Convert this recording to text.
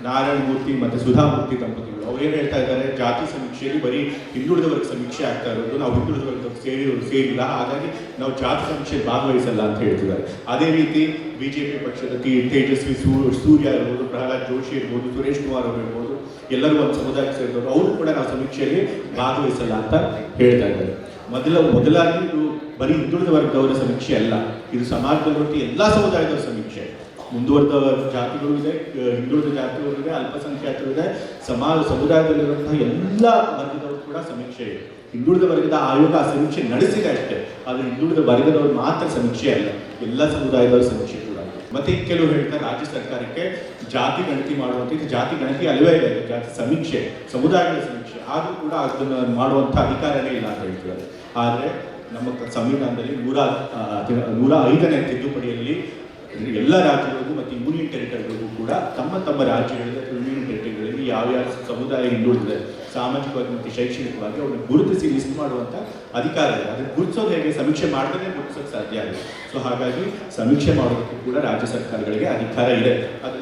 ನಾರಾಯಣ ಮೂರ್ತಿ ಮತ್ತು ಸುಧಾಮೂರ್ತಿ ದಂಪತಿಗಳು ಅವ್ರು ಏನು ಹೇಳ್ತಾ ಇದ್ದಾರೆ, ಜಾತಿ ಸಮೀಕ್ಷೆಯಲ್ಲಿ ಬರೀ ಹಿಂದುಳಿದ ವರ್ಗ ಸಮೀಕ್ಷೆ ಆಗ್ತಾ ಇರೋದು, ನಾವು ಹಿಂದುಳಿದ ವರ್ಗ ಸೇರಿಲ್ಲ, ಹಾಗಾಗಿ ನಾವು ಜಾತಿ ಸಮೀಕ್ಷೆಯಲ್ಲಿ ಭಾಗವಹಿಸಲ್ಲ ಅಂತ ಹೇಳ್ತಿದ್ದಾರೆ. ಅದೇ ರೀತಿ ಬಿಜೆಪಿ ಪಕ್ಷದ ತೇಜಸ್ವಿ ಸೂರ್ಯ ಇರ್ಬೋದು, ಪ್ರಹ್ಲಾದ್ ಜೋಶಿ ಇರ್ಬೋದು, ಸುರೇಶ್ ಕುಮಾರ್ ಅವರು ಇರ್ಬೋದು, ಎಲ್ಲರೂ ಒಂದು ಸಮುದಾಯಕ್ಕೆ ಸೇರಿದವರು, ಅವರು ಕೂಡ ನಾವು ಸಮೀಕ್ಷೆಯಲ್ಲಿ ಭಾಗವಹಿಸಲ್ಲ ಅಂತ ಹೇಳ್ತಾ ಇದ್ದಾರೆ. ಮೊದಲಾಗಿ ಇದು ಬರೀ ಹಿಂದುಳಿದ ವರ್ಗದವರ ಸಮೀಕ್ಷೆ ಅಲ್ಲ, ಇದು ಸಮಾಜದಲ್ಲಿರುವಂಥ ಎಲ್ಲ ಸಮುದಾಯದವರ ಸಮೀಕ್ಷೆ. ಮುಂದುವರೆದ ಜಾತಿಗಳು ಇದೆ, ಹಿಂದುಳಿದ ಜಾತಿಗಳು ಇದೆ, ಅಲ್ಪಸಂಖ್ಯಾತರು ಇದೆ, ಸಮುದಾಯದಲ್ಲಿರುವಂತಹ ಎಲ್ಲ ವರ್ಗದವರು ಕೂಡ ಸಮೀಕ್ಷೆ ಇದೆ. ಹಿಂದುಳಿದ ವರ್ಗದ ಆಯೋಗ ಆ ಸಮೀಕ್ಷೆ ನಡೆಸಿದೆ ಅಷ್ಟೇ, ಆದರೆ ಹಿಂದುಳಿದ ವರ್ಗದವರು ಮಾತ್ರ ಸಮೀಕ್ಷೆ ಅಲ್ಲ, ಎಲ್ಲ ಸಮುದಾಯದವರ ಸಮೀಕ್ಷೆ ಕೂಡ. ಮತ್ತೆ ಕೆಲವು ಹೇಳ್ತಾರೆ ರಾಜ್ಯ ಸರ್ಕಾರಕ್ಕೆ ಜಾತಿ ಗಣತಿ ಮಾಡುವಂಥ, ಇದು ಜಾತಿ ಗಣತಿ ಅಲ್ವೇ ಇಲ್ಲ, ಜಾತಿ ಸಮೀಕ್ಷೆ, ಸಮುದಾಯಗಳ ಸಮೀಕ್ಷೆ, ಆದರೂ ಕೂಡ ಅದನ್ನು ಮಾಡುವಂಥ ಅಧಿಕಾರನೇ ಇಲ್ಲ ಅಂತ ಹೇಳ್ತಿದ್ದಾರೆ. ಆದರೆ ನಮ್ಮ ಸಂವಿಧಾನದಲ್ಲಿ 105ನೇ ತಿದ್ದುಪಡಿಯಲ್ಲಿ ಎಲ್ಲ ರಾಜ್ಯಗಳಿಗೂ ಮತ್ತು ಯೂನಿಯನ್ ಟೆರಿಟರಿಗಳಿಗೂ ಕೂಡ ತಮ್ಮ ರಾಜ್ಯಗಳಲ್ಲಿ ಅಥವಾ ಯೂನಿಯನ್ ಟೆರಿಟರಿಗಳಲ್ಲಿ ಯಾವ್ಯಾವ ಸಮುದಾಯ ಹಿಂದುಳಿದಿದೆ ಸಾಮಾಜಿಕವಾಗಿ ಮತ್ತು ಶೈಕ್ಷಣಿಕವಾಗಿ ಅವ್ರನ್ನ ಗುರುತಿಸಿ ಲಿಸ್ಟ್ ಮಾಡುವಂಥ ಅಧಿಕಾರ ಇದೆ. ಅದನ್ನು ಗುರುತಿಸೋದು ಹೇಗೆ, ಸಮೀಕ್ಷೆ ಮಾಡಿದ್ರೆ ಗುರುತಿಸೋಕ್ಕೆ ಸಾಧ್ಯ ಆಗಿದೆ. ಸೊ ಹಾಗಾಗಿ ಸಮೀಕ್ಷೆ ಮಾಡೋದಕ್ಕೂ ಕೂಡ ರಾಜ್ಯ ಸರ್ಕಾರಗಳಿಗೆ ಅಧಿಕಾರ ಇದೆ. ಅದನ್ನು